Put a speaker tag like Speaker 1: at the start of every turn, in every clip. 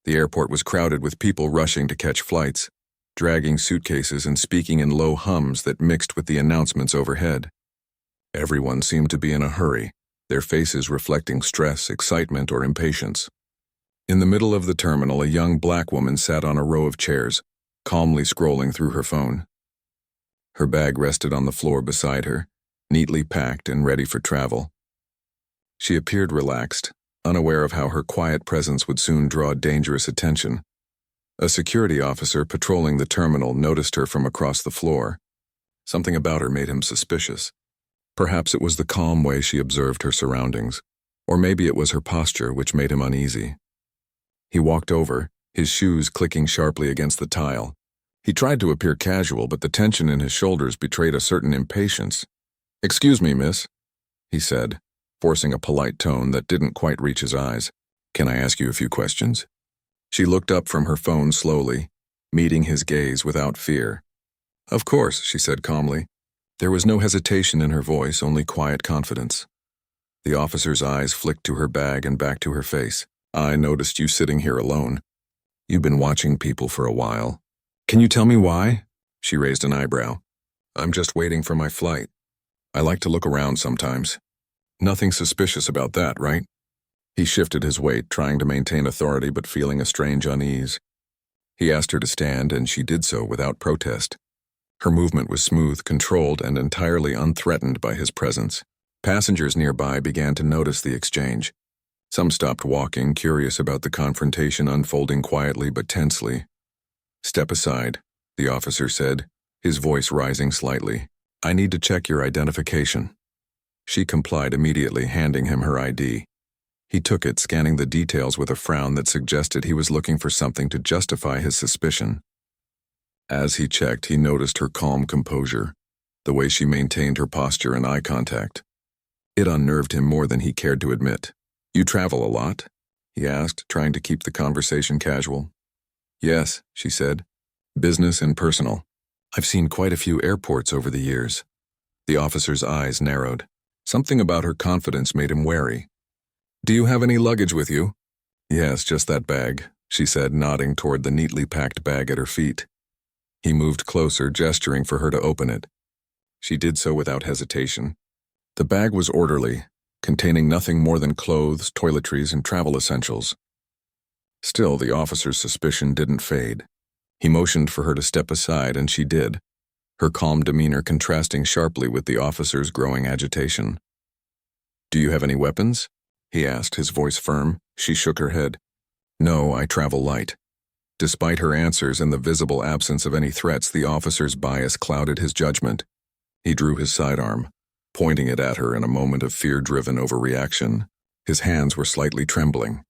Speaker 1: The airport was crowded with people rushing to catch flights, dragging suitcases and speaking in low hums that mixed with the announcements overhead. Everyone seemed to be in a hurry, their faces reflecting stress, excitement, or impatience. In the middle of the terminal, a young black woman sat on a row of chairs, calmly scrolling through her phone. Her bag rested on the floor beside her, neatly packed and ready for travel. She appeared relaxed, unaware of how her quiet presence would soon draw dangerous attention. A security officer patrolling the terminal noticed her from across the floor. Something about her made him suspicious. Perhaps it was the calm way she observed her surroundings, or maybe it was her posture which made him uneasy. He walked over, his shoes clicking sharply against the tile. He tried to appear casual, but the tension in his shoulders betrayed a certain impatience. "Excuse me, miss," he said, forcing a polite tone that didn't quite reach his eyes. "Can I ask you a few questions?" She looked up from her phone slowly, meeting his gaze without fear. "Of course," she said calmly. There was no hesitation in her voice, only quiet confidence. The officer's eyes flicked to her bag and back to her face. "I noticed you sitting here alone. You've been watching people for a while. Can you tell me why?" She raised an eyebrow. "I'm just waiting for my flight. I like to look around sometimes. Nothing suspicious about that, right?" He shifted his weight, trying to maintain authority but feeling a strange unease. He asked her to stand, and she did so without protest. Her movement was smooth, controlled, and entirely unthreatened by his presence. Passengers nearby began to notice the exchange. Some stopped walking, curious about the confrontation unfolding quietly but tensely. "Step aside," the officer said, his voice rising slightly. "I need to check your identification." She complied immediately, handing him her ID. He took it, scanning the details with a frown that suggested he was looking for something to justify his suspicion. As he checked, he noticed her calm composure, the way she maintained her posture and eye contact. It unnerved him more than he cared to admit. "You travel a lot?" he asked, trying to keep the conversation casual. "Yes," she said. "Business and personal. I've seen quite a few airports over the years." The officer's eyes narrowed. Something about her confidence made him wary. "Do you have any luggage with you?" "Yes, just that bag," she said, nodding toward the neatly packed bag at her feet. He moved closer, gesturing for her to open it. She did so without hesitation. The bag was orderly, containing nothing more than clothes, toiletries, and travel essentials. Still, the officer's suspicion didn't fade. He motioned for her to step aside, and she did, her calm demeanor contrasting sharply with the officer's growing agitation. "Do you have any weapons?" he asked, his voice firm. She shook her head. "No, I travel light." Despite her answers and the visible absence of any threats, the officer's bias clouded his judgment. He drew his sidearm, pointing it at her in a moment of fear-driven overreaction. His hands were slightly trembling.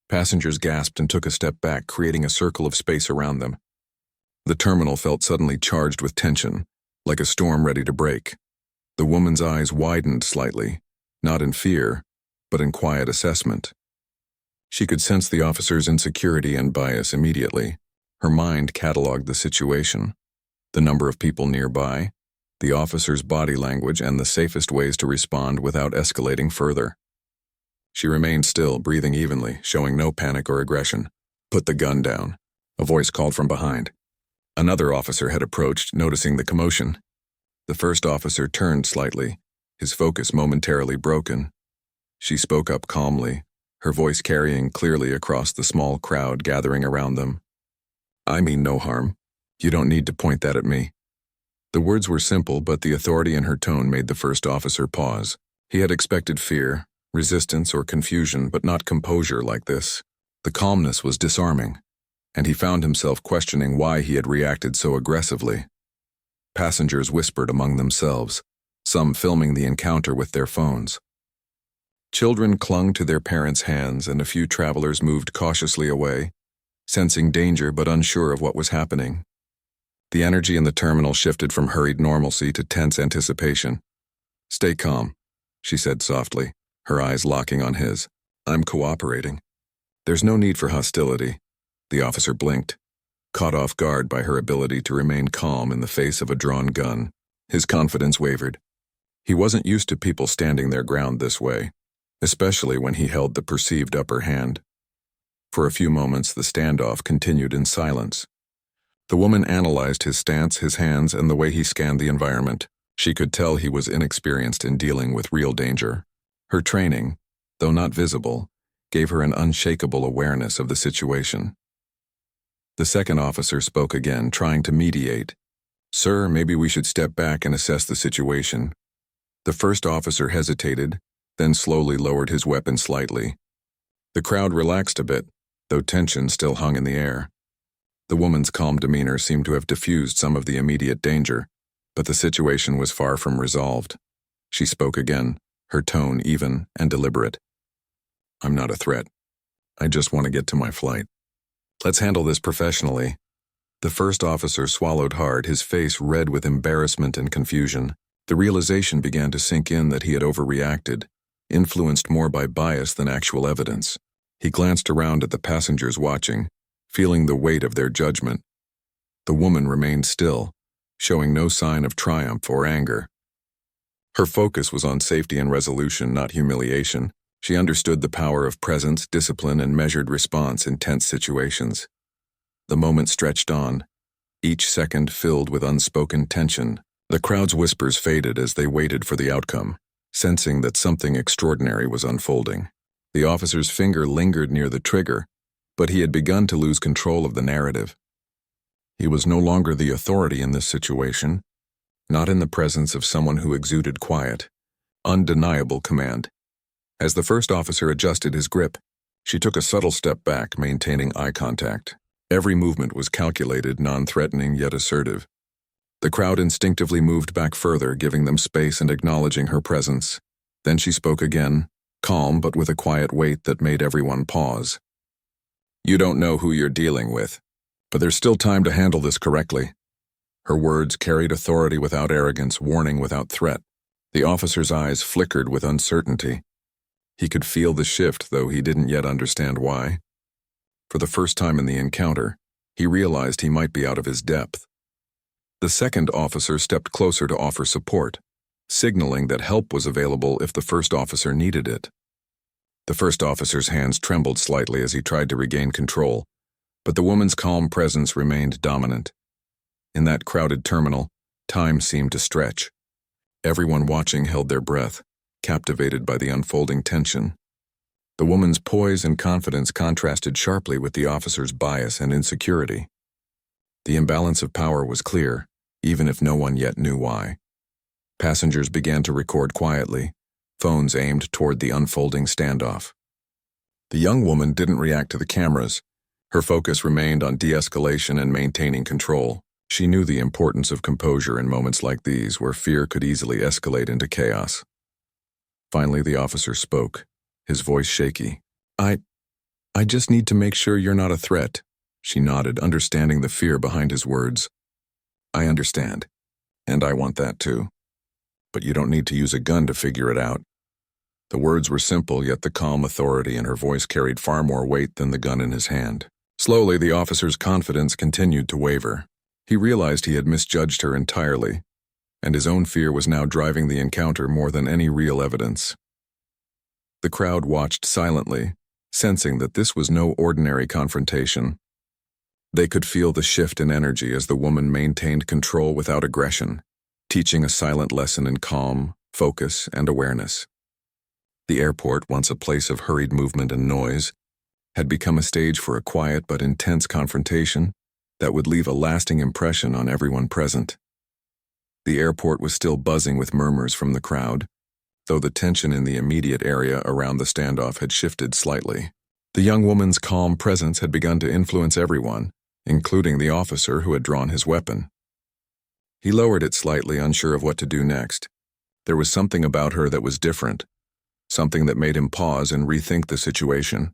Speaker 1: Passengers gasped and took a step back, creating a circle of space around them. The terminal felt suddenly charged with tension, like a storm ready to break. The woman's eyes widened slightly, not in fear, but in quiet assessment. She could sense the officer's insecurity and bias immediately. Her mind cataloged the situation, the number of people nearby, the officer's body language, and the safest ways to respond without escalating further. She remained still, breathing evenly, showing no panic or aggression. "Put the gun down," a voice called from behind. Another officer had approached, noticing the commotion. The first officer turned slightly, his focus momentarily broken. She spoke up calmly, her voice carrying clearly across the small crowd gathering around them. "I mean no harm. You don't need to point that at me." The words were simple, but the authority in her tone made the first officer pause. He had expected fear, resistance, or confusion, but not composure like this. The calmness was disarming, and he found himself questioning why he had reacted so aggressively. Passengers whispered among themselves, some filming the encounter with their phones. Children clung to their parents' hands, and a few travelers moved cautiously away, sensing danger but unsure of what was happening. The energy in the terminal shifted from hurried normalcy to tense anticipation. "Stay calm," she said softly, her eyes locking on his. "I'm cooperating." "There's no need for hostility." The officer blinked, caught off guard by her ability to remain calm in the face of a drawn gun. His confidence wavered. He wasn't used to people standing their ground this way, especially when he held the perceived upper hand. For a few moments, the standoff continued in silence. The woman analyzed his stance, his hands, and the way he scanned the environment. She could tell he was inexperienced in dealing with real danger. Her training, though not visible, gave her an unshakable awareness of the situation. The second officer spoke again, trying to mediate. "Sir, maybe we should step back and assess the situation." The first officer hesitated, then slowly lowered his weapon slightly. The crowd relaxed a bit, though tension still hung in the air. The woman's calm demeanor seemed to have diffused some of the immediate danger, but the situation was far from resolved. She spoke again, her tone even and deliberate. "I'm not a threat. I just want to get to my flight. Let's handle this professionally." The first officer swallowed hard, his face red with embarrassment and confusion. The realization began to sink in that he had overreacted, influenced more by bias than actual evidence. He glanced around at the passengers watching, feeling the weight of their judgment. The woman remained still, showing no sign of triumph or anger. Her focus was on safety and resolution, not humiliation. She understood the power of presence, discipline, and measured response in tense situations. The moment stretched on, each second filled with unspoken tension. The crowd's whispers faded as they waited for the outcome, sensing that something extraordinary was unfolding. The officer's finger lingered near the trigger, but he had begun to lose control of the narrative. He was no longer the authority in this situation, not in the presence of someone who exuded quiet, undeniable command. As the first officer adjusted his grip, she took a subtle step back, maintaining eye contact. Every movement was calculated, non-threatening yet assertive. The crowd instinctively moved back further, giving them space and acknowledging her presence. Then she spoke again, calm but with a quiet weight that made everyone pause. "You don't know who you're dealing with, but there's still time to handle this correctly." Her words carried authority without arrogance, warning without threat. The officer's eyes flickered with uncertainty. He could feel the shift, though he didn't yet understand why. For the first time in the encounter, he realized he might be out of his depth. The second officer stepped closer to offer support, signaling that help was available if the first officer needed it. The first officer's hands trembled slightly as he tried to regain control, but the woman's calm presence remained dominant. In that crowded terminal, time seemed to stretch. Everyone watching held their breath, captivated by the unfolding tension. The woman's poise and confidence contrasted sharply with the officer's bias and insecurity. The imbalance of power was clear, even if no one yet knew why. Passengers began to record quietly, phones aimed toward the unfolding standoff. The young woman didn't react to the cameras. Her focus remained on de-escalation and maintaining control. She knew the importance of composure in moments like these, where fear could easily escalate into chaos. Finally, the officer spoke, his voice shaky. I just need to make sure you're not a threat." She nodded, understanding the fear behind his words. "I understand, and I want that too. But you don't need to use a gun to figure it out." The words were simple, yet the calm authority in her voice carried far more weight than the gun in his hand. Slowly, the officer's confidence continued to waver. He realized he had misjudged her entirely, and his own fear was now driving the encounter more than any real evidence. The crowd watched silently, sensing that this was no ordinary confrontation. They could feel the shift in energy as the woman maintained control without aggression, teaching a silent lesson in calm, focus, and awareness. The airport, once a place of hurried movement and noise, had become a stage for a quiet but intense confrontation that would leave a lasting impression on everyone present. The airport was still buzzing with murmurs from the crowd, though the tension in the immediate area around the standoff had shifted slightly. The young woman's calm presence had begun to influence everyone, including the officer who had drawn his weapon. He lowered it slightly, unsure of what to do next. There was something about her that was different, something that made him pause and rethink the situation.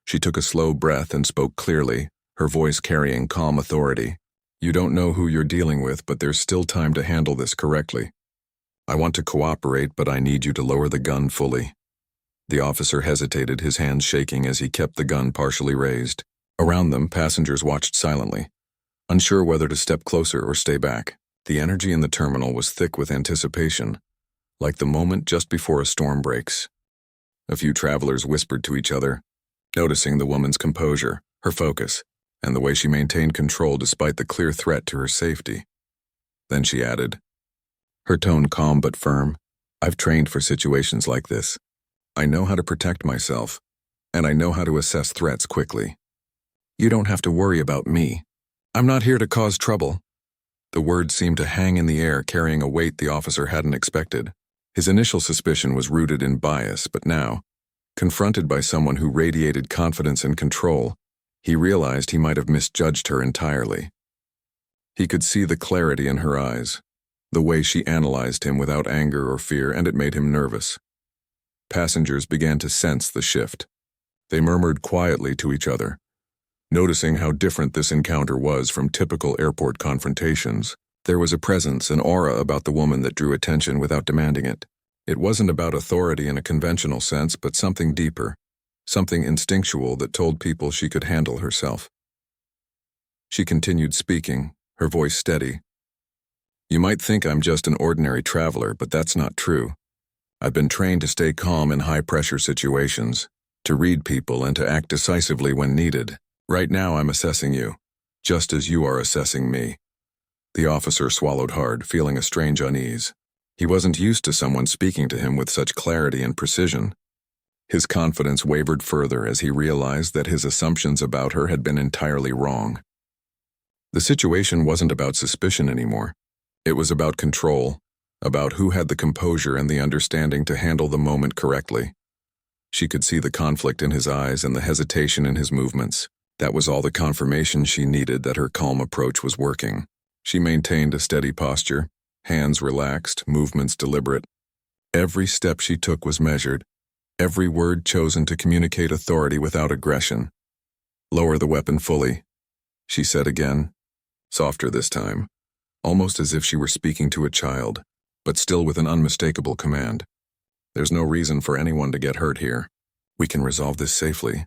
Speaker 1: She took a slow breath and spoke clearly, her voice carrying calm authority. "You don't know who you're dealing with, but there's still time to handle this correctly. I want to cooperate, but I need you to lower the gun fully." The officer hesitated, his hands shaking as he kept the gun partially raised. Around them, passengers watched silently, unsure whether to step closer or stay back. The energy in the terminal was thick with anticipation, like the moment just before a storm breaks. A few travelers whispered to each other, noticing the woman's composure, her focus, and the way she maintained control despite the clear threat to her safety. Then she added, her tone calm but firm, "I've trained for situations like this. I know how to protect myself, and I know how to assess threats quickly. You don't have to worry about me. I'm not here to cause trouble." The words seemed to hang in the air, carrying a weight the officer hadn't expected. His initial suspicion was rooted in bias, but now, confronted by someone who radiated confidence and control, he realized he might have misjudged her entirely. He could see the clarity in her eyes, the way she analyzed him without anger or fear, and it made him nervous. Passengers began to sense the shift. They murmured quietly to each other, noticing how different this encounter was from typical airport confrontations. There was a presence, an aura about the woman that drew attention without demanding it. It wasn't about authority in a conventional sense, but something deeper, something instinctual that told people she could handle herself. She continued speaking, her voice steady. "You might think I'm just an ordinary traveler, but that's not true. I've been trained to stay calm in high-pressure situations, to read people and to act decisively when needed. Right now I'm assessing you, just as you are assessing me." The officer swallowed hard, feeling a strange unease. He wasn't used to someone speaking to him with such clarity and precision. His confidence wavered further as he realized that his assumptions about her had been entirely wrong. The situation wasn't about suspicion anymore. It was about control, about who had the composure and the understanding to handle the moment correctly. She could see the conflict in his eyes and the hesitation in his movements. That was all the confirmation she needed that her calm approach was working. She maintained a steady posture, hands relaxed, movements deliberate. Every step she took was measured, every word chosen to communicate authority without aggression. "Lower the weapon fully," she said again, softer this time, almost as if she were speaking to a child, but still with an unmistakable command. "There's no reason for anyone to get hurt here. We can resolve this safely."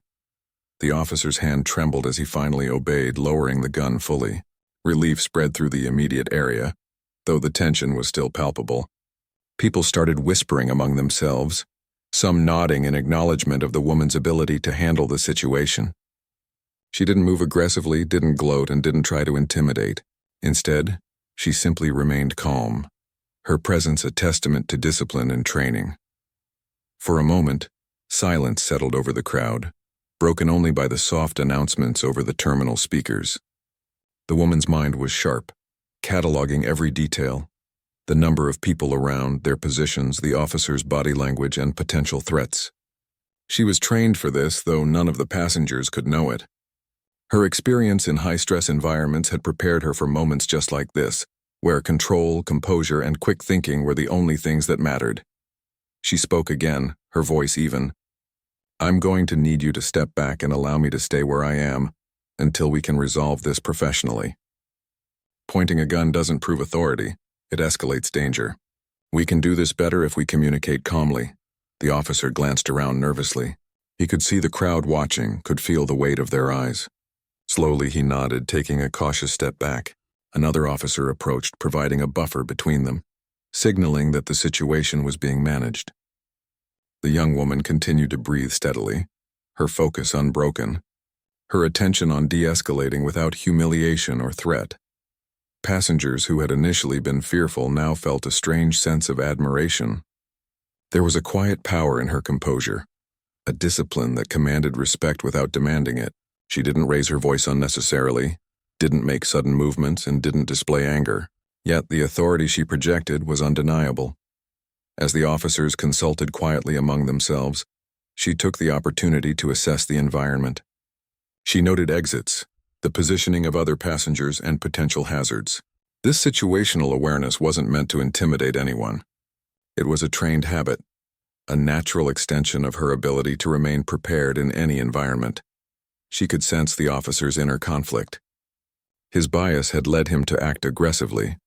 Speaker 1: The officer's hand trembled as he finally obeyed, lowering the gun fully. Relief spread through the immediate area, though the tension was still palpable. People started whispering among themselves, some nodding in acknowledgement of the woman's ability to handle the situation. She didn't move aggressively, didn't gloat, and didn't try to intimidate. Instead, she simply remained calm, her presence a testament to discipline and training. For a moment, silence settled over the crowd, broken only by the soft announcements over the terminal speakers. The woman's mind was sharp, cataloging every detail, the number of people around, their positions, the officer's body language, and potential threats. She was trained for this, though none of the passengers could know it. Her experience in high-stress environments had prepared her for moments just like this, where control, composure, and quick thinking were the only things that mattered. She spoke again, her voice even. "I'm going to need you to step back and allow me to stay where I am until we can resolve this professionally. Pointing a gun doesn't prove authority, it escalates danger. We can do this better if we communicate calmly." The officer glanced around nervously. He could see the crowd watching, could feel the weight of their eyes. Slowly he nodded, taking a cautious step back. Another officer approached, providing a buffer between them, signaling that the situation was being managed. The young woman continued to breathe steadily, her focus unbroken, her attention on de-escalating without humiliation or threat. Passengers who had initially been fearful now felt a strange sense of admiration. There was a quiet power in her composure, a discipline that commanded respect without demanding it. She didn't raise her voice unnecessarily, didn't make sudden movements, and didn't display anger. Yet the authority she projected was undeniable. As the officers consulted quietly among themselves, she took the opportunity to assess the environment. She noted exits, the positioning of other passengers, and potential hazards. This situational awareness wasn't meant to intimidate anyone. It was a trained habit, a natural extension of her ability to remain prepared in any environment. She could sense the officer's inner conflict. His bias had led him to act aggressively,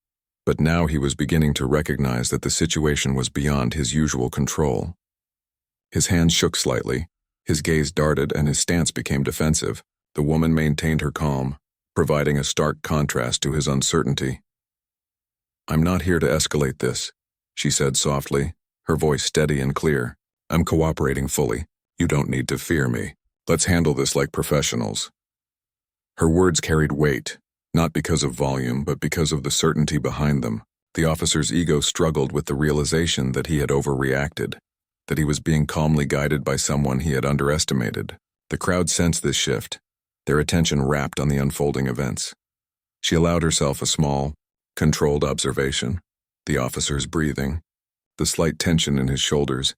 Speaker 1: but now he was beginning to recognize that the situation was beyond his usual control. His hands shook slightly, his gaze darted, and his stance became defensive. The woman maintained her calm, providing a stark contrast to his uncertainty. "I'm not here to escalate this," she said softly, her voice steady and clear. "I'm cooperating fully. You don't need to fear me." Let's handle this like professionals." Her words carried weight, not because of volume, but because of the certainty behind them. The officer's ego struggled with the realization that he had overreacted, that he was being calmly guided by someone he had underestimated. The crowd sensed this shift, their attention rapt on the unfolding events. She allowed herself a small, controlled observation, the officer's breathing, the slight tension in his shoulders,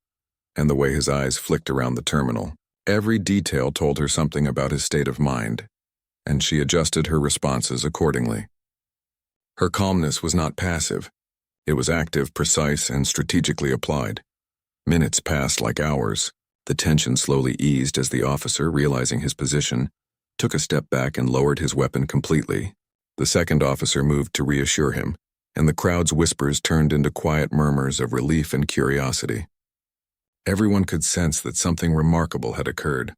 Speaker 1: and the way his eyes flicked around the terminal. Every detail told her something about his state of mind, and she adjusted her responses accordingly. Her calmness was not passive. It was active, precise, and strategically applied. Minutes passed like hours. The tension slowly eased as the officer, realizing his position, took a step back and lowered his weapon completely. The second officer moved to reassure him, and the crowd's whispers turned into quiet murmurs of relief and curiosity. Everyone could sense that something remarkable had occurred.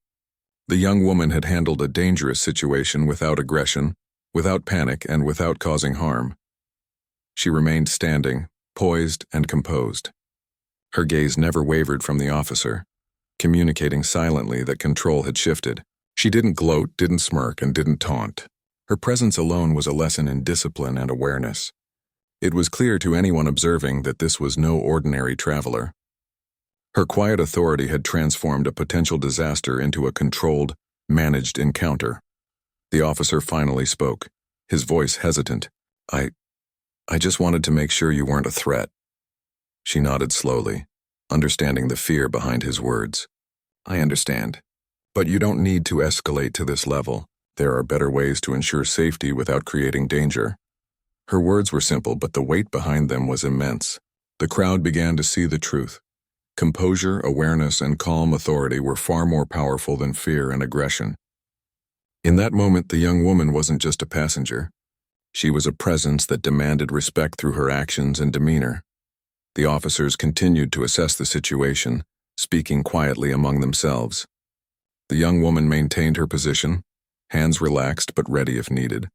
Speaker 1: The young woman had handled a dangerous situation without aggression, without panic, and without causing harm. She remained standing, poised and composed. Her gaze never wavered from the officer, communicating silently that control had shifted. She didn't gloat, didn't smirk, and didn't taunt. Her presence alone was a lesson in discipline and awareness. It was clear to anyone observing that this was no ordinary traveler. Her quiet authority had transformed a potential disaster into a controlled, managed encounter. The officer finally spoke, his voice hesitant. I just wanted to make sure you weren't a threat." She nodded slowly, understanding the fear behind his words. "I understand. But you don't need to escalate to this level. There are better ways to ensure safety without creating danger." Her words were simple, but the weight behind them was immense. The crowd began to see the truth. Composure, awareness, and calm authority were far more powerful than fear and aggression. In that moment, the young woman wasn't just a passenger. She was a presence that demanded respect through her actions and demeanor. The officers continued to assess the situation, speaking quietly among themselves. The young woman maintained her position, hands relaxed but ready if needed.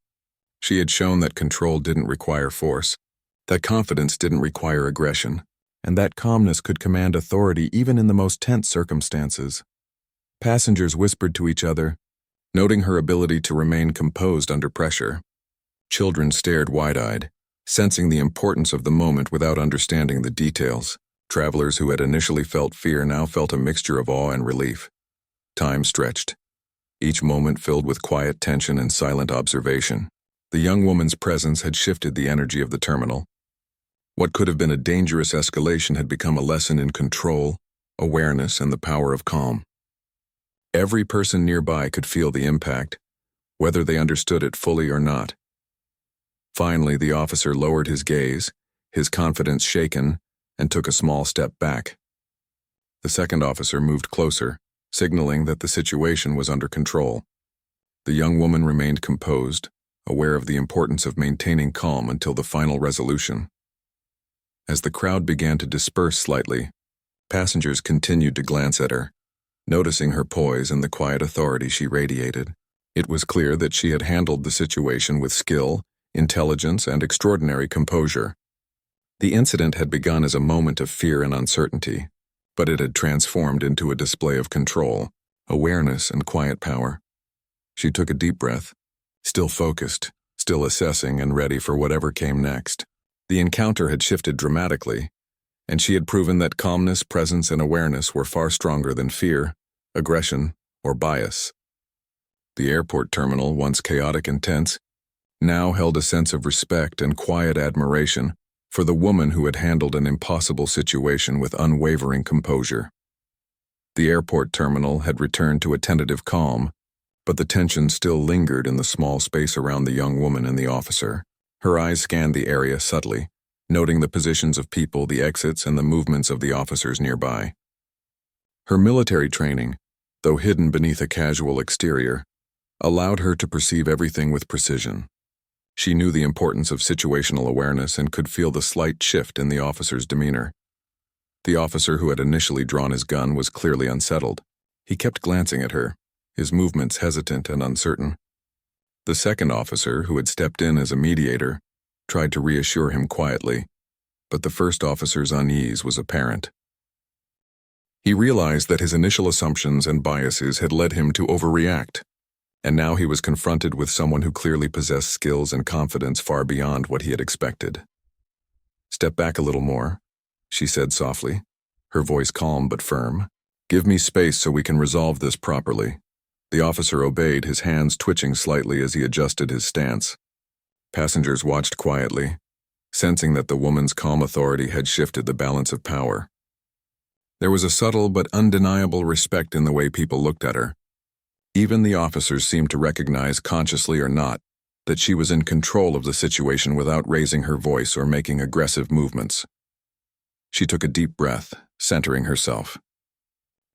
Speaker 1: She had shown that control didn't require force, that confidence didn't require aggression, and that calmness could command authority even in the most tense circumstances. Passengers whispered to each other, noting her ability to remain composed under pressure. Children stared wide-eyed, sensing the importance of the moment without understanding the details. Travelers who had initially felt fear now felt a mixture of awe and relief. Time stretched, each moment filled with quiet tension and silent observation. The young woman's presence had shifted the energy of the terminal. What could have been a dangerous escalation had become a lesson in control, awareness, and the power of calm. Every person nearby could feel the impact, whether they understood it fully or not. Finally, the officer lowered his gaze, his confidence shaken, and took a small step back. The second officer moved closer, signaling that the situation was under control. The young woman remained composed, aware of the importance of maintaining calm until the final resolution. As the crowd began to disperse slightly, passengers continued to glance at her, noticing her poise and the quiet authority she radiated. It was clear that she had handled the situation with skill, intelligence, and extraordinary composure. The incident had begun as a moment of fear and uncertainty, but it had transformed into a display of control, awareness, and quiet power. She took a deep breath, still focused, still assessing and ready for whatever came next. The encounter had shifted dramatically, and she had proven that calmness, presence, and awareness were far stronger than fear, aggression, or bias. The airport terminal, once chaotic and tense, now held a sense of respect and quiet admiration for the woman who had handled an impossible situation with unwavering composure. The airport terminal had returned to a tentative calm, but the tension still lingered in the small space around the young woman and the officer. Her eyes scanned the area subtly, noting the positions of people, the exits, and the movements of the officers nearby. Her military training, though hidden beneath a casual exterior, allowed her to perceive everything with precision. She knew the importance of situational awareness and could feel the slight shift in the officer's demeanor. The officer who had initially drawn his gun was clearly unsettled. He kept glancing at her, his movements hesitant and uncertain. The second officer, who had stepped in as a mediator, tried to reassure him quietly, but the first officer's unease was apparent. He realized that his initial assumptions and biases had led him to overreact, and now he was confronted with someone who clearly possessed skills and confidence far beyond what he had expected. "Step back a little more," she said softly, her voice calm but firm. "Give me space so we can resolve this properly." The officer obeyed, his hands twitching slightly as he adjusted his stance. Passengers watched quietly, sensing that the woman's calm authority had shifted the balance of power. There was a subtle but undeniable respect in the way people looked at her. Even the officers seemed to recognize, consciously or not, that she was in control of the situation without raising her voice or making aggressive movements. She took a deep breath, centering herself.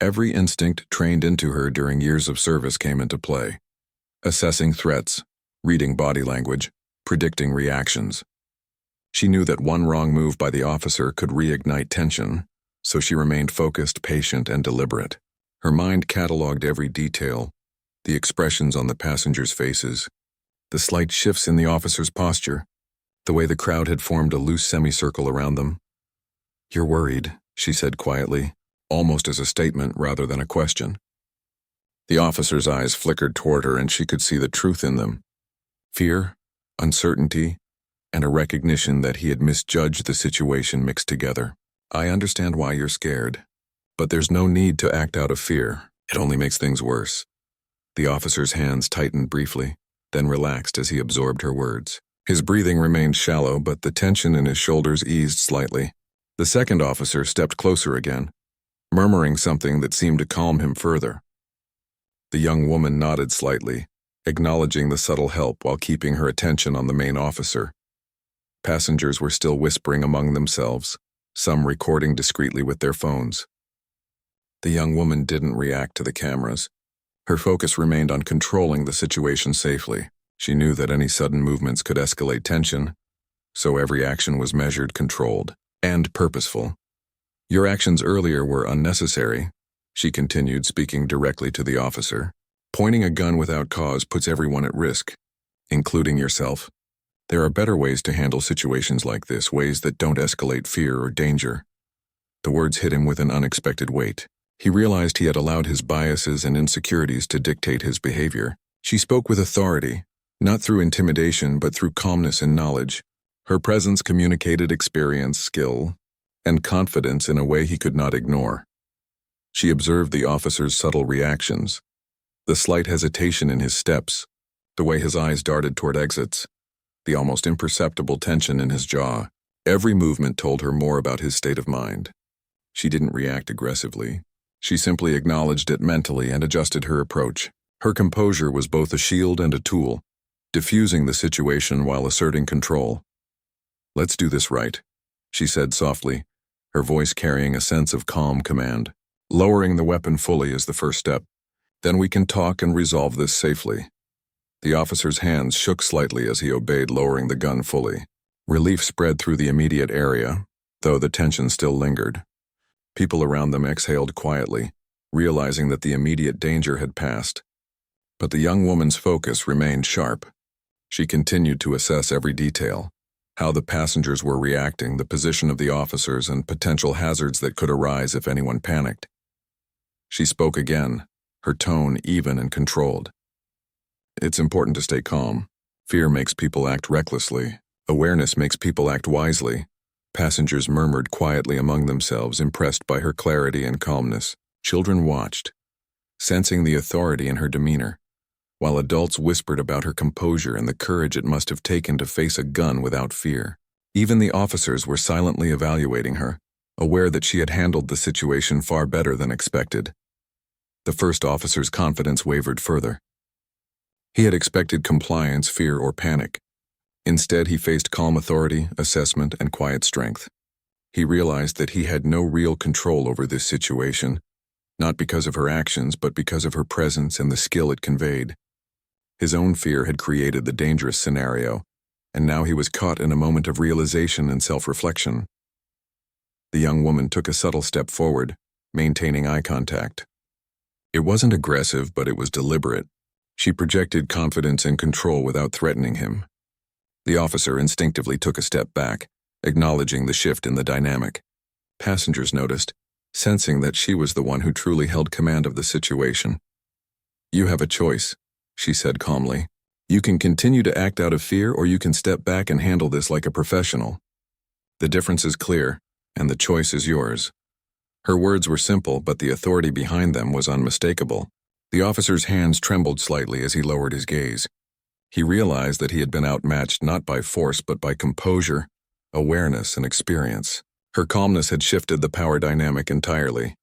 Speaker 1: Every instinct trained into her during years of service came into play. Assessing threats, reading body language, predicting reactions. She knew that one wrong move by the officer could reignite tension, so she remained focused, patient, and deliberate. Her mind cataloged every detail, the expressions on the passengers' faces, the slight shifts in the officer's posture, the way the crowd had formed a loose semicircle around them. "You're worried," she said quietly, almost as a statement rather than a question. The officer's eyes flickered toward her, and she could see the truth in them. Fear, uncertainty, and a recognition that he had misjudged the situation mixed together. "I understand why you're scared, but there's no need to act out of fear. It only makes things worse." The officer's hands tightened briefly, then relaxed as he absorbed her words. His breathing remained shallow, but the tension in his shoulders eased slightly. The second officer stepped closer again, murmuring something that seemed to calm him further. The young woman nodded slightly, acknowledging the subtle help while keeping her attention on the main officer. Passengers were still whispering among themselves, some recording discreetly with their phones. The young woman didn't react to the cameras. Her focus remained on controlling the situation safely. She knew that any sudden movements could escalate tension, so every action was measured, controlled, and purposeful. "Your actions earlier were unnecessary," she continued, speaking directly to the officer. "Pointing a gun without cause puts everyone at risk, including yourself. There are better ways to handle situations like this, ways that don't escalate fear or danger." The words hit him with an unexpected weight. He realized he had allowed his biases and insecurities to dictate his behavior. She spoke with authority, not through intimidation but through calmness and knowledge. Her presence communicated experience, skill, and confidence in a way he could not ignore. She observed the officer's subtle reactions, the slight hesitation in his steps, the way his eyes darted toward exits, the almost imperceptible tension in his jaw. Every movement told her more about his state of mind. She didn't react aggressively. She simply acknowledged it mentally and adjusted her approach. Her composure was both a shield and a tool, diffusing the situation while asserting control. "Let's do this right," she said softly, her voice carrying a sense of calm command. "Lowering the weapon fully is the first step. Then we can talk and resolve this safely." The officer's hands shook slightly as he obeyed, lowering the gun fully. Relief spread through the immediate area, though the tension still lingered. People around them exhaled quietly, realizing that the immediate danger had passed. But the young woman's focus remained sharp. She continued to assess every detail, how the passengers were reacting, the position of the officers, and potential hazards that could arise if anyone panicked. She spoke again, her tone even and controlled. "It's important to stay calm. Fear makes people act recklessly. Awareness makes people act wisely." Passengers murmured quietly among themselves, impressed by her clarity and calmness. Children watched, sensing the authority in her demeanor, while adults whispered about her composure and the courage it must have taken to face a gun without fear. Even the officers were silently evaluating her, aware that she had handled the situation far better than expected. The first officer's confidence wavered further. He had expected compliance, fear, or panic. Instead, he faced calm authority, assessment, and quiet strength. He realized that he had no real control over this situation, not because of her actions, but because of her presence and the skill it conveyed. His own fear had created the dangerous scenario, and now he was caught in a moment of realization and self-reflection. The young woman took a subtle step forward, maintaining eye contact. It wasn't aggressive, but it was deliberate. She projected confidence and control without threatening him. The officer instinctively took a step back, acknowledging the shift in the dynamic. Passengers noticed, sensing that she was the one who truly held command of the situation. "You have a choice," she said calmly. "You can continue to act out of fear, or you can step back and handle this like a professional. The difference is clear, and the choice is yours." Her words were simple, but the authority behind them was unmistakable. The officer's hands trembled slightly as he lowered his gaze. He realized that he had been outmatched not by force but by composure, awareness, and experience. Her calmness had shifted the power dynamic entirely.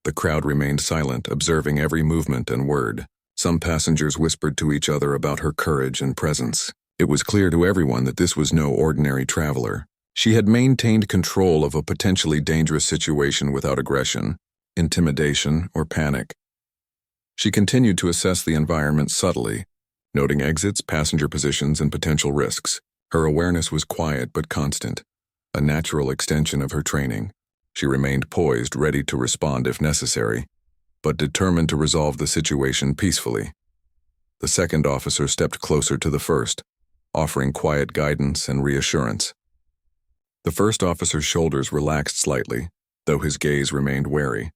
Speaker 1: The crowd remained silent, observing every movement and word. Some passengers whispered to each other about her courage and presence. It was clear to everyone that this was no ordinary traveler. She had maintained control of a potentially dangerous situation without aggression, intimidation, or panic. She continued to assess the environment subtly, noting exits, passenger positions, and potential risks. Her awareness was quiet but constant, a natural extension of her training. She remained poised, ready to respond if necessary, but determined to resolve the situation peacefully. The second officer stepped closer to the first, offering quiet guidance and reassurance. The first officer's shoulders relaxed slightly, though his gaze remained wary.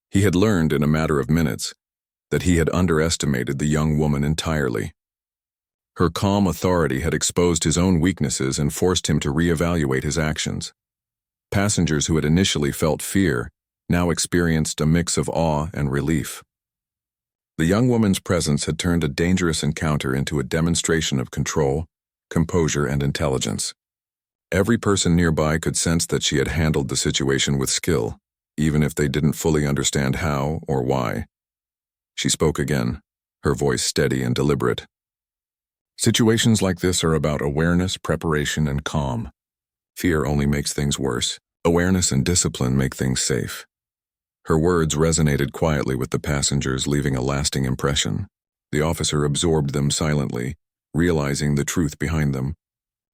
Speaker 1: He had learned in a matter of minutes that he had underestimated the young woman entirely. Her calm authority had exposed his own weaknesses and forced him to reevaluate his actions. Passengers who had initially felt fear now experienced a mix of awe and relief. The young woman's presence had turned a dangerous encounter into a demonstration of control, composure, and intelligence. Every person nearby could sense that she had handled the situation with skill, even if they didn't fully understand how or why. She spoke again, her voice steady and deliberate. "Situations like this are about awareness, preparation, and calm. Fear only makes things worse. Awareness and discipline make things safe." Her words resonated quietly with the passengers, leaving a lasting impression. The officer absorbed them silently, realizing the truth behind them.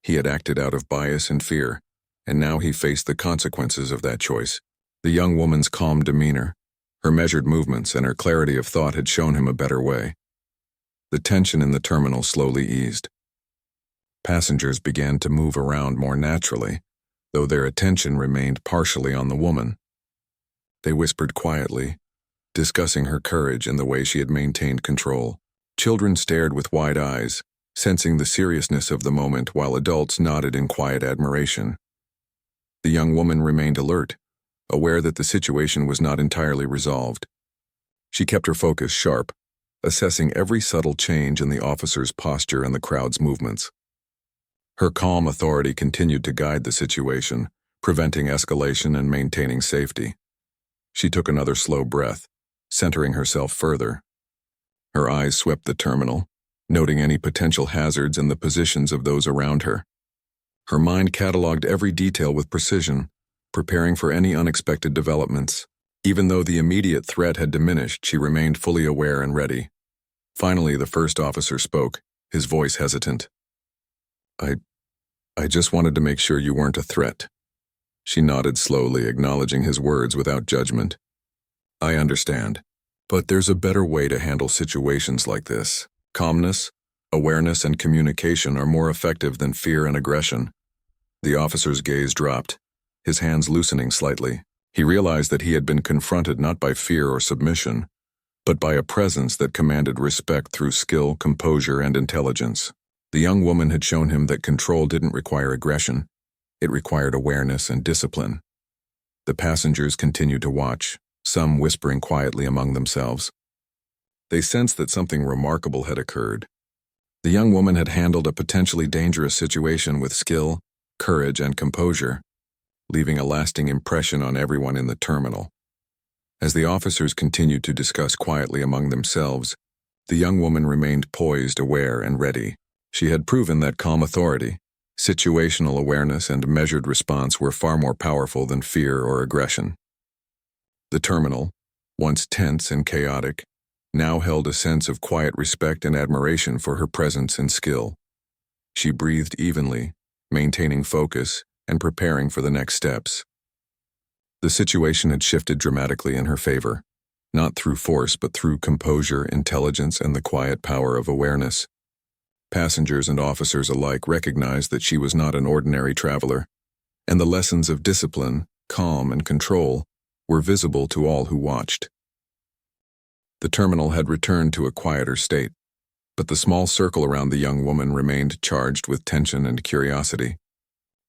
Speaker 1: He had acted out of bias and fear, and now he faced the consequences of that choice. The young woman's calm demeanor, her measured movements, and her clarity of thought had shown him a better way. The tension in the terminal slowly eased. Passengers began to move around more naturally, though their attention remained partially on the woman. They whispered quietly, discussing her courage and the way she had maintained control. Children stared with wide eyes, sensing the seriousness of the moment, while adults nodded in quiet admiration. The young woman remained alert, aware that the situation was not entirely resolved. She kept her focus sharp, assessing every subtle change in the officer's posture and the crowd's movements. Her calm authority continued to guide the situation, preventing escalation and maintaining safety. She took another slow breath, centering herself further. Her eyes swept the terminal, noting any potential hazards and the positions of those around her. Her mind cataloged every detail with precision, preparing for any unexpected developments. Even though the immediate threat had diminished, she remained fully aware and ready. Finally, the first officer spoke, his voice hesitant. I just wanted to make sure you weren't a threat." She nodded slowly, acknowledging his words without judgment. "I understand, but there's a better way to handle situations like this. Calmness, awareness, and communication are more effective than fear and aggression." The officer's gaze dropped, his hands loosening slightly. He realized that he had been confronted not by fear or submission, but by a presence that commanded respect through skill, composure, and intelligence. The young woman had shown him that control didn't require aggression. It required awareness and discipline. The passengers continued to watch, some whispering quietly among themselves. They sensed that something remarkable had occurred. The young woman had handled a potentially dangerous situation with skill, courage, and composure, leaving a lasting impression on everyone in the terminal. As the officers continued to discuss quietly among themselves, the young woman remained poised, aware, and ready. She had proven that calm authority, situational awareness, and measured response were far more powerful than fear or aggression. The terminal, once tense and chaotic, now held a sense of quiet respect and admiration for her presence and skill. She breathed evenly, maintaining focus and preparing for the next steps. The situation had shifted dramatically in her favor, not through force but through composure, intelligence, and the quiet power of awareness. Passengers and officers alike recognized that she was not an ordinary traveler, and the lessons of discipline, calm, and control were visible to all who watched. The terminal had returned to a quieter state, but the small circle around the young woman remained charged with tension and curiosity.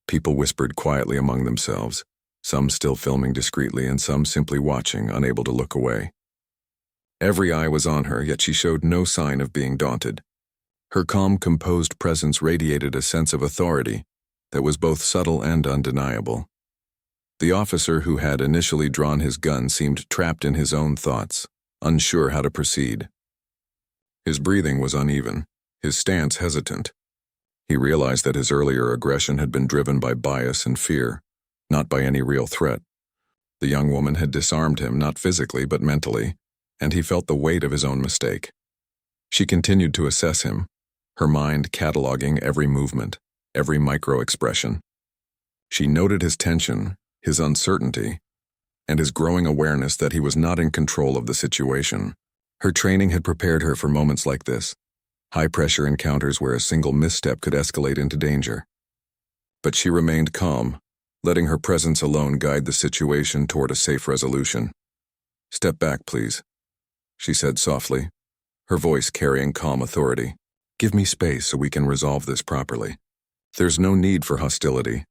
Speaker 1: People whispered quietly among themselves, some still filming discreetly and some simply watching, unable to look away. Every eye was on her, yet she showed no sign of being daunted. Her calm, composed presence radiated a sense of authority that was both subtle and undeniable. The officer who had initially drawn his gun seemed trapped in his own thoughts, unsure how to proceed. His breathing was uneven, his stance hesitant. He realized that his earlier aggression had been driven by bias and fear, not by any real threat. The young woman had disarmed him, not physically but mentally, and he felt the weight of his own mistake. She continued to assess him, her mind cataloging every movement, every micro-expression. She noted his tension, his uncertainty, and his growing awareness that he was not in control of the situation. Her training had prepared her for moments like this, high-pressure encounters where a single misstep could escalate into danger. But she remained calm, letting her presence alone guide the situation toward a safe resolution. "Step back, please," she said softly, her voice carrying calm authority. "Give me space so we can resolve this properly." "There's no need for hostility."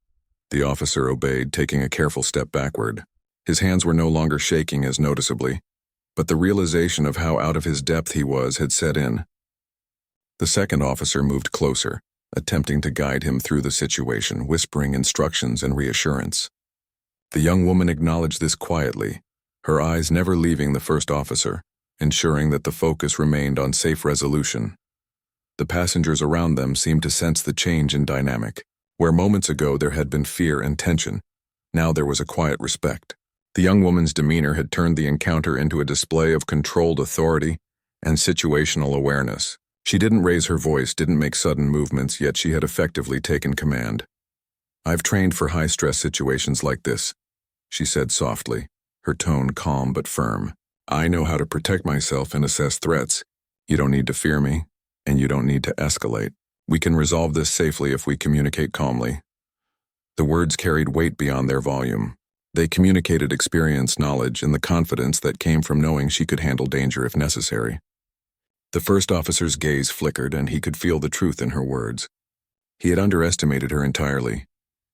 Speaker 1: The officer obeyed, taking a careful step backward. His hands were no longer shaking as noticeably, but the realization of how out of his depth he was had set in. The second officer moved closer, attempting to guide him through the situation, whispering instructions and reassurance. The young woman acknowledged this quietly, her eyes never leaving the first officer, ensuring that the focus remained on safe resolution. The passengers around them seemed to sense the change in dynamic. Where moments ago there had been fear and tension, now there was a quiet respect. The young woman's demeanor had turned the encounter into a display of controlled authority and situational awareness. She didn't raise her voice, didn't make sudden movements, yet she had effectively taken command. "I've trained for high-stress situations like this," she said softly, her tone calm but firm. "I know how to protect myself and assess threats. You don't need to fear me, and you don't need to escalate. We can resolve this safely if we communicate calmly." The words carried weight beyond their volume. They communicated experience, knowledge, and the confidence that came from knowing she could handle danger if necessary. The first officer's gaze flickered, and he could feel the truth in her words. He had underestimated her entirely,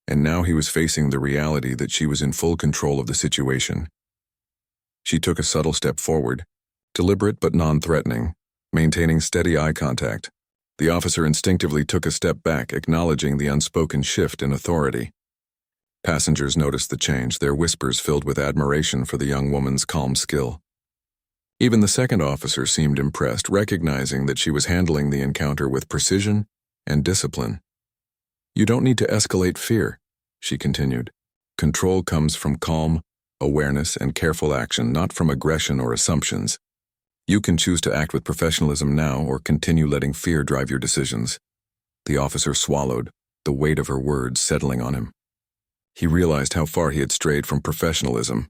Speaker 1: and now he was facing the reality that she was in full control of the situation. She took a subtle step forward, deliberate but non-threatening, maintaining steady eye contact. The officer instinctively took a step back, acknowledging the unspoken shift in authority. Passengers noticed the change, their whispers filled with admiration for the young woman's calm skill. Even the second officer seemed impressed, recognizing that she was handling the encounter with precision and discipline. "You don't need to escalate fear," she continued. "Control comes from calm, awareness, and careful action, not from aggression or assumptions. You can choose to act with professionalism now or continue letting fear drive your decisions." The officer swallowed, the weight of her words settling on him. He realized how far he had strayed from professionalism,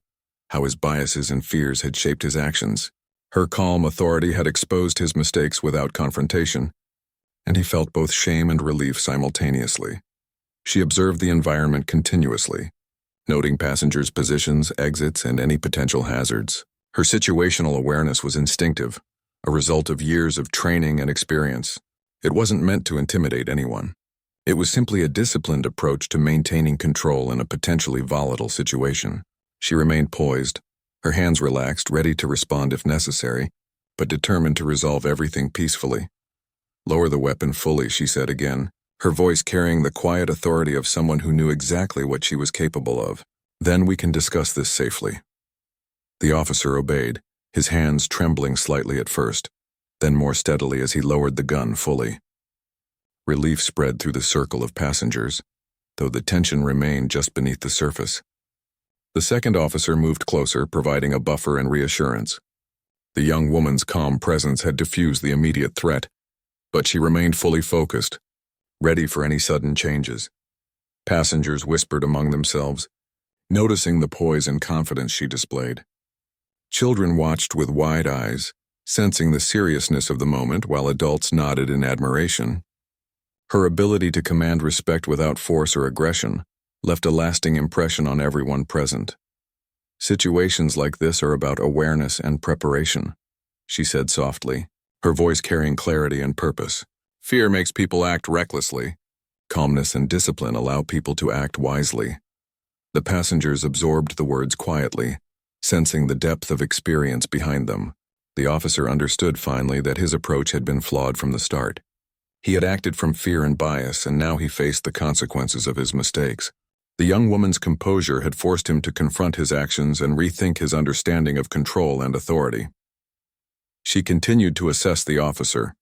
Speaker 1: how his biases and fears had shaped his actions. Her calm authority had exposed his mistakes without confrontation, and he felt both shame and relief simultaneously. She observed the environment continuously, noting passengers' positions, exits, and any potential hazards. Her situational awareness was instinctive, a result of years of training and experience. It wasn't meant to intimidate anyone. It was simply a disciplined approach to maintaining control in a potentially volatile situation. She remained poised, her hands relaxed, ready to respond if necessary, but determined to resolve everything peacefully. "Lower the weapon fully," she said again, her voice carrying the quiet authority of someone who knew exactly what she was capable of. "Then we can discuss this safely." The officer obeyed, his hands trembling slightly at first, then more steadily as he lowered the gun fully. Relief spread through the circle of passengers, though the tension remained just beneath the surface. The second officer moved closer, providing a buffer and reassurance. The young woman's calm presence had diffused the immediate threat, but she remained fully focused, ready for any sudden changes. Passengers whispered among themselves, noticing the poise and confidence she displayed. Children watched with wide eyes, sensing the seriousness of the moment, while adults nodded in admiration. Her ability to command respect without force or aggression left a lasting impression on everyone present. Situations like this are about awareness and preparation, she said softly, her voice carrying clarity and purpose. Fear makes people act recklessly. Calmness and discipline allow people to act wisely. The passengers absorbed the words quietly, sensing the depth of experience behind them. The officer understood finally that his approach had been flawed from the start. He had acted from fear and bias, and now he faced the consequences of his mistakes. The young woman's composure had forced him to confront his actions and rethink his understanding of control and authority. She continued to assess the officer,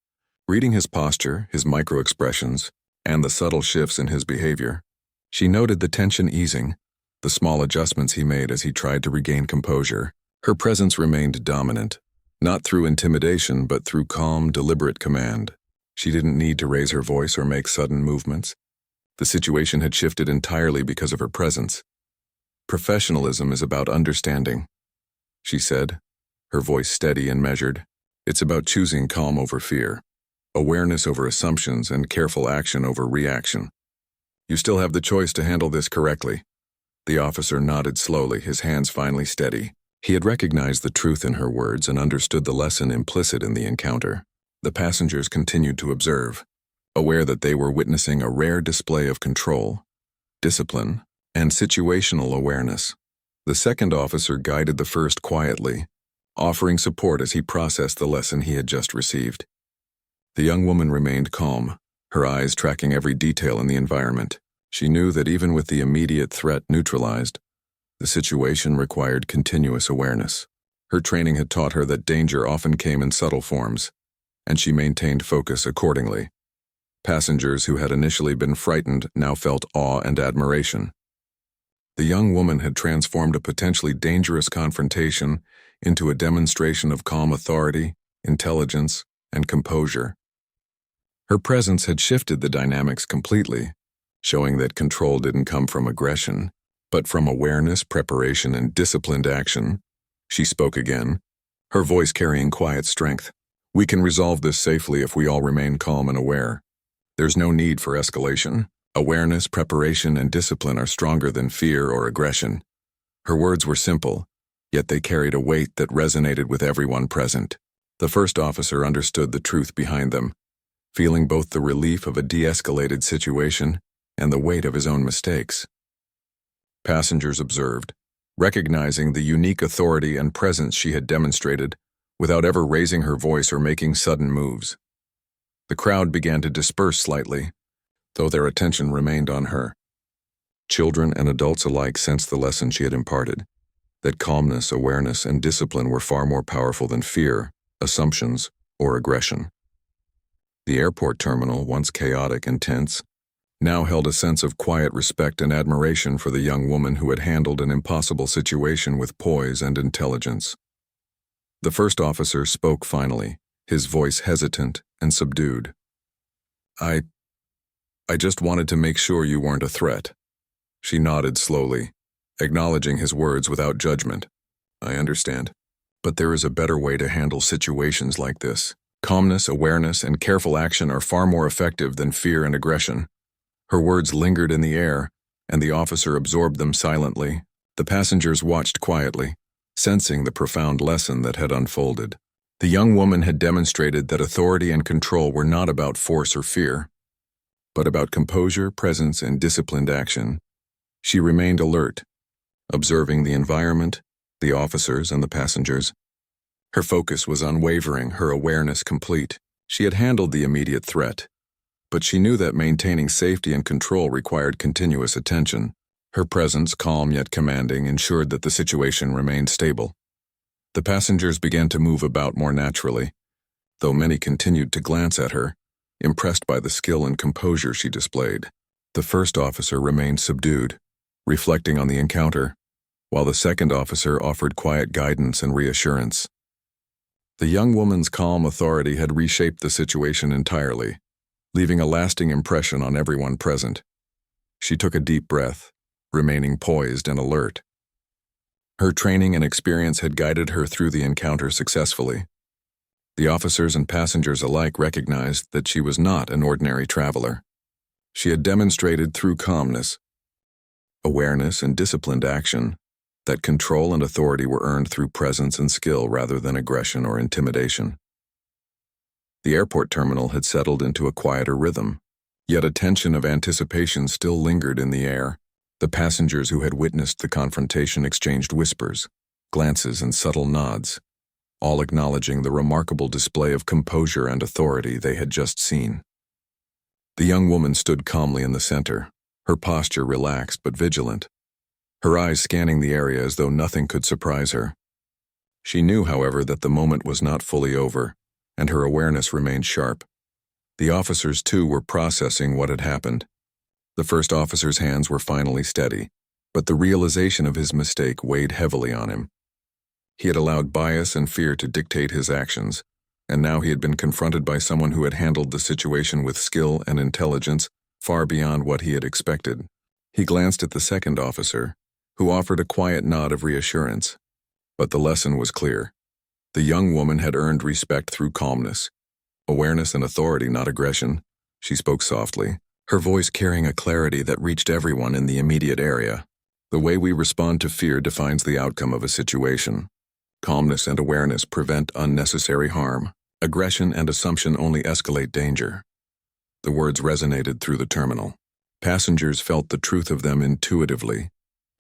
Speaker 1: reading his posture, his micro-expressions, and the subtle shifts in his behavior. She noted the tension easing, the small adjustments he made as he tried to regain composure. Her presence remained dominant, not through intimidation but through calm, deliberate command. She didn't need to raise her voice or make sudden movements. The situation had shifted entirely because of her presence. Professionalism is about understanding, she said, her voice steady and measured. It's about choosing calm over fear, awareness over assumptions, and careful action over reaction. You still have the choice to handle this correctly. The officer nodded slowly, his hands finally steady. He had recognized the truth in her words and understood the lesson implicit in the encounter. The passengers continued to observe, aware that they were witnessing a rare display of control, discipline, and situational awareness. The second officer guided the first quietly, offering support as he processed the lesson he had just received. The young woman remained calm, her eyes tracking every detail in the environment. She knew that even with the immediate threat neutralized, the situation required continuous awareness. Her training had taught her that danger often came in subtle forms, and she maintained focus accordingly. Passengers who had initially been frightened now felt awe and admiration. The young woman had transformed a potentially dangerous confrontation into a demonstration of calm authority, intelligence, and composure. Her presence had shifted the dynamics completely, showing that control didn't come from aggression, but from awareness, preparation, and disciplined action. She spoke again, her voice carrying quiet strength. We can resolve this safely if we all remain calm and aware. There's no need for escalation. Awareness, preparation, and discipline are stronger than fear or aggression. Her words were simple, yet they carried a weight that resonated with everyone present. The first officer understood the truth behind them, feeling both the relief of a de-escalated situation and the weight of his own mistakes. Passengers observed, recognizing the unique authority and presence she had demonstrated without ever raising her voice or making sudden moves. The crowd began to disperse slightly, though their attention remained on her. Children and adults alike sensed the lesson she had imparted, that calmness, awareness, and discipline were far more powerful than fear, assumptions, or aggression. The airport terminal, once chaotic and tense, now held a sense of quiet respect and admiration for the young woman who had handled an impossible situation with poise and intelligence. The first officer spoke finally, his voice hesitant and subdued. I just wanted to make sure you weren't a threat. She nodded slowly, acknowledging his words without judgment. I understand. But there is a better way to handle situations like this. Calmness, awareness, and careful action are far more effective than fear and aggression. Her words lingered in the air, and the officer absorbed them silently. The passengers watched quietly, sensing the profound lesson that had unfolded. The young woman had demonstrated that authority and control were not about force or fear, but about composure, presence, and disciplined action. She remained alert, observing the environment, the officers, and the passengers. Her focus was unwavering, her awareness complete. She had handled the immediate threat, but she knew that maintaining safety and control required continuous attention. Her presence, calm yet commanding, ensured that the situation remained stable. The passengers began to move about more naturally, though many continued to glance at her, impressed by the skill and composure she displayed. The first officer remained subdued, reflecting on the encounter, while the second officer offered quiet guidance and reassurance. The young woman's calm authority had reshaped the situation entirely, leaving a lasting impression on everyone present. She took a deep breath, remaining poised and alert. Her training and experience had guided her through the encounter successfully. The officers and passengers alike recognized that she was not an ordinary traveler. She had demonstrated through calmness, awareness, and disciplined action that control and authority were earned through presence and skill rather than aggression or intimidation. The airport terminal had settled into a quieter rhythm, yet a tension of anticipation still lingered in the air. The passengers who had witnessed the confrontation exchanged whispers, glances, and subtle nods, all acknowledging the remarkable display of composure and authority they had just seen. The young woman stood calmly in the center, her posture relaxed but vigilant, her eyes scanning the area as though nothing could surprise her. She knew, however, that the moment was not fully over, and her awareness remained sharp. The officers, too, were processing what had happened. The first officer's hands were finally steady, but the realization of his mistake weighed heavily on him. He had allowed bias and fear to dictate his actions, and now he had been confronted by someone who had handled the situation with skill and intelligence far beyond what he had expected. He glanced at the second officer, who offered a quiet nod of reassurance. But the lesson was clear. The young woman had earned respect through calmness, awareness and authority, not aggression. She spoke softly, her voice carrying a clarity that reached everyone in the immediate area. The way we respond to fear defines the outcome of a situation. Calmness and awareness prevent unnecessary harm. Aggression and assumption only escalate danger. The words resonated through the terminal. Passengers felt the truth of them intuitively,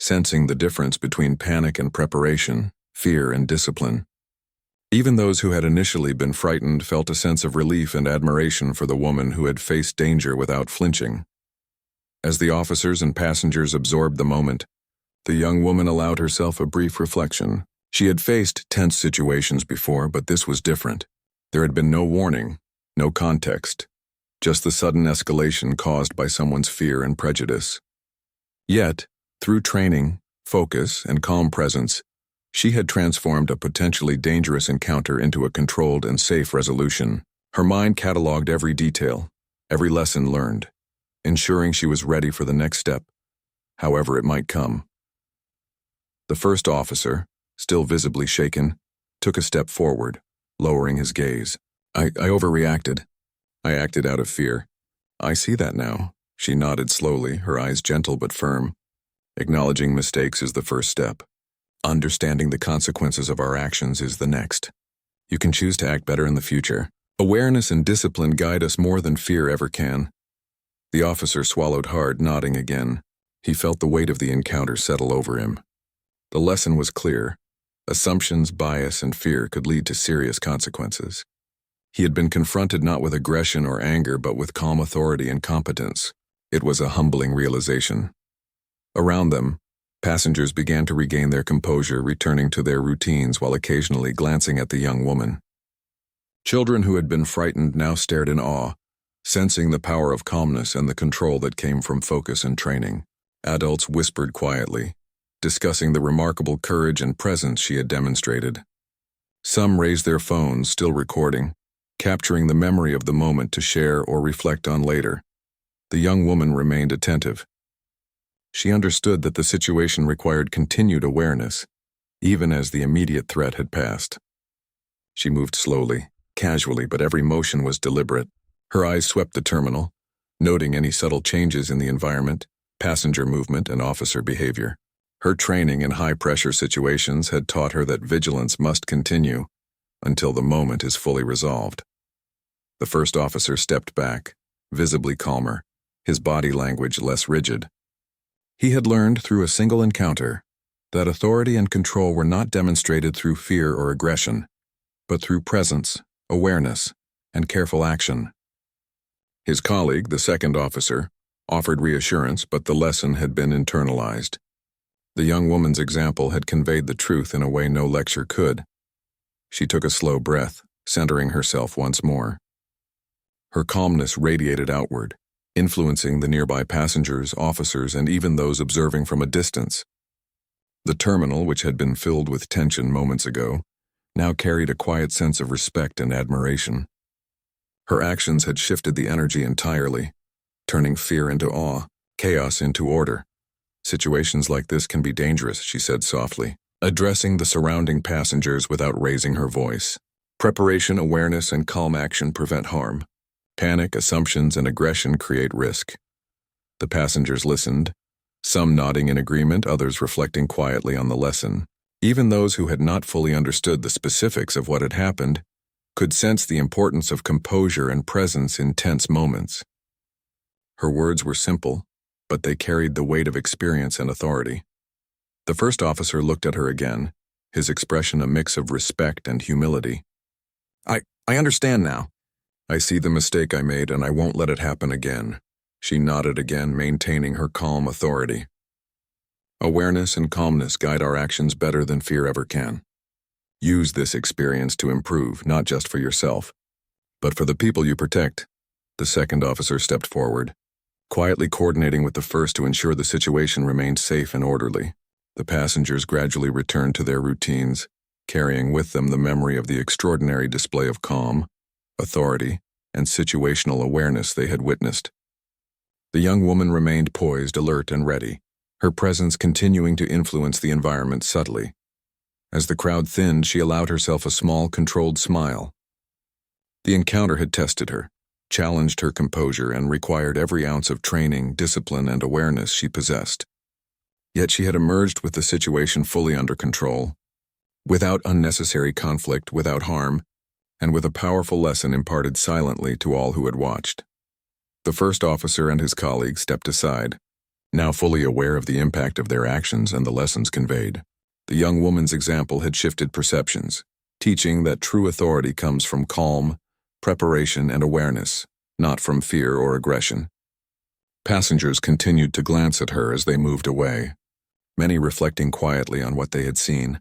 Speaker 1: sensing the difference between panic and preparation, fear and discipline. Even those who had initially been frightened felt a sense of relief and admiration for the woman who had faced danger without flinching. As the officers and passengers absorbed the moment, the young woman allowed herself a brief reflection. She had faced tense situations before, but this was different. There had been no warning, no context, just the sudden escalation caused by someone's fear and prejudice. Yet, through training, focus, and calm presence, she had transformed a potentially dangerous encounter into a controlled and safe resolution. Her mind cataloged every detail, every lesson learned, ensuring she was ready for the next step, however it might come. The first officer, still visibly shaken, took a step forward, lowering his gaze. I overreacted. I acted out of fear. I see that now. She nodded slowly, her eyes gentle but firm. Acknowledging mistakes is the first step. Understanding the consequences of our actions is the next. You can choose to act better in the future. Awareness and discipline guide us more than fear ever can. The officer swallowed hard, nodding again. He felt the weight of the encounter settle over him. The lesson was clear. Assumptions, bias, and fear could lead to serious consequences. He had been confronted not with aggression or anger, but with calm authority and competence. It was a humbling realization. Around them, passengers began to regain their composure, returning to their routines while occasionally glancing at the young woman. Children who had been frightened now stared in awe, sensing the power of calmness and the control that came from focus and training. Adults whispered quietly, discussing the remarkable courage and presence she had demonstrated. Some raised their phones, still recording, capturing the memory of the moment to share or reflect on later. The young woman remained attentive. She understood that the situation required continued awareness, even as the immediate threat had passed. She moved slowly, casually, but every motion was deliberate. Her eyes swept the terminal, noting any subtle changes in the environment, passenger movement, and officer behavior. Her training in high-pressure situations had taught her that vigilance must continue until the moment is fully resolved. The first officer stepped back, visibly calmer, his body language less rigid. He had learned through a single encounter that authority and control were not demonstrated through fear or aggression, but through presence, awareness, and careful action. His colleague, the second officer, offered reassurance, but the lesson had been internalized. The young woman's example had conveyed the truth in a way no lecture could. She took a slow breath, centering herself once more. Her calmness radiated outward, influencing the nearby passengers, officers, and even those observing from a distance. The terminal, which had been filled with tension moments ago, now carried a quiet sense of respect and admiration. Her actions had shifted the energy entirely, turning fear into awe, chaos into order. Situations like this can be dangerous, she said softly, addressing the surrounding passengers without raising her voice. Preparation, awareness, and calm action prevent harm. Panic, assumptions, and aggression create risk. The passengers listened, some nodding in agreement, others reflecting quietly on the lesson. Even those who had not fully understood the specifics of what had happened could sense the importance of composure and presence in tense moments. Her words were simple, but they carried the weight of experience and authority. The first officer looked at her again, his expression a mix of respect and humility. I understand now. I see the mistake I made and I won't let it happen again. She nodded again, maintaining her calm authority. Awareness and calmness guide our actions better than fear ever can. Use this experience to improve, not just for yourself, but for the people you protect. The second officer stepped forward, quietly coordinating with the first to ensure the situation remained safe and orderly. The passengers gradually returned to their routines, carrying with them the memory of the extraordinary display of calm, authority, and situational awareness they had witnessed. The young woman remained poised, alert, and ready, her presence continuing to influence the environment subtly. As the crowd thinned, she allowed herself a small, controlled smile. The encounter had tested her, challenged her composure, and required every ounce of training, discipline, and awareness she possessed. Yet she had emerged with the situation fully under control, without unnecessary conflict, without harm, and with a powerful lesson imparted silently to all who had watched. The first officer and his colleagues stepped aside, now fully aware of the impact of their actions and the lessons conveyed. The young woman's example had shifted perceptions, teaching that true authority comes from calm, preparation, and awareness, not from fear or aggression. Passengers continued to glance at her as they moved away, many reflecting quietly on what they had seen.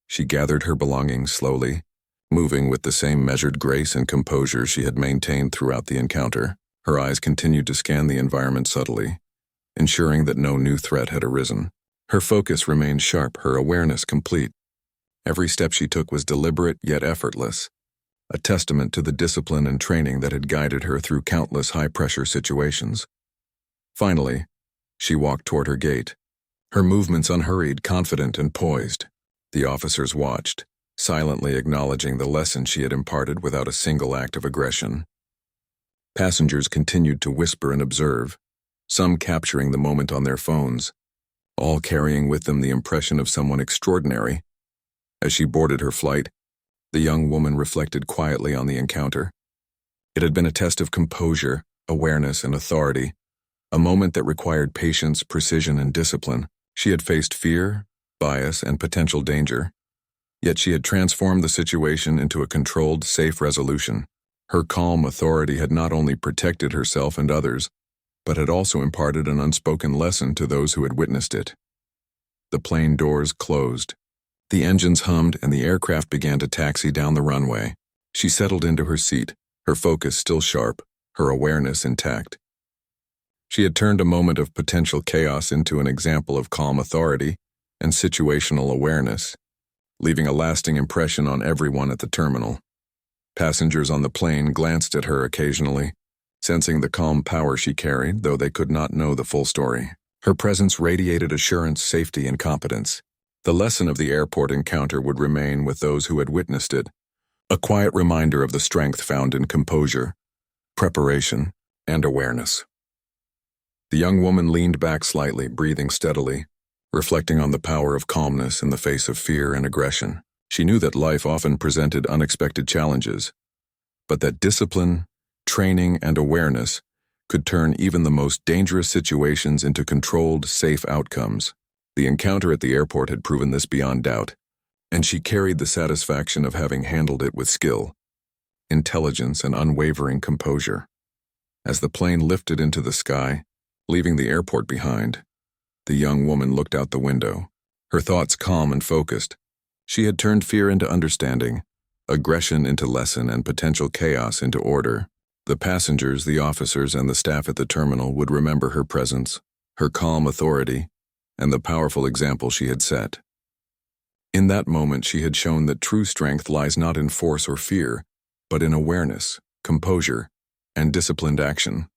Speaker 1: She gathered her belongings slowly, moving with the same measured grace and composure she had maintained throughout the encounter. Her eyes continued to scan the environment subtly, ensuring that no new threat had arisen. Her focus remained sharp, her awareness complete. Every step she took was deliberate yet effortless, a testament to the discipline and training that had guided her through countless high-pressure situations. Finally, she walked toward her gate, her movements unhurried, confident, and poised. The officers watched, silently acknowledging the lesson she had imparted without a single act of aggression. Passengers continued to whisper and observe, some capturing the moment on their phones, all carrying with them the impression of someone extraordinary. As she boarded her flight, the young woman reflected quietly on the encounter. It had been a test of composure, awareness, and authority, a moment that required patience, precision, and discipline. She had faced fear, bias, and potential danger, yet she had transformed the situation into a controlled, safe resolution. Her calm authority had not only protected herself and others, but had also imparted an unspoken lesson to those who had witnessed it. The plane doors closed. The engines hummed and the aircraft began to taxi down the runway. She settled into her seat, her focus still sharp, her awareness intact. She had turned a moment of potential chaos into an example of calm authority and situational awareness, leaving a lasting impression on everyone at the terminal. Passengers on the plane glanced at her occasionally, sensing the calm power she carried, though they could not know the full story. Her presence radiated assurance, safety, and competence. The lesson of the airport encounter would remain with those who had witnessed it, a quiet reminder of the strength found in composure, preparation, and awareness. The young woman leaned back slightly, breathing steadily, reflecting on the power of calmness in the face of fear and aggression. She knew that life often presented unexpected challenges, but that discipline, training, and awareness could turn even the most dangerous situations into controlled, safe outcomes. The encounter at the airport had proven this beyond doubt, and she carried the satisfaction of having handled it with skill, intelligence, and unwavering composure. As the plane lifted into the sky, leaving the airport behind, the young woman looked out the window, her thoughts calm and focused. She had turned fear into understanding, aggression into lesson, and potential chaos into order. The passengers, the officers, and the staff at the terminal would remember her presence, her calm authority, and the powerful example she had set. In that moment, she had shown that true strength lies not in force or fear, but in awareness, composure, and disciplined action.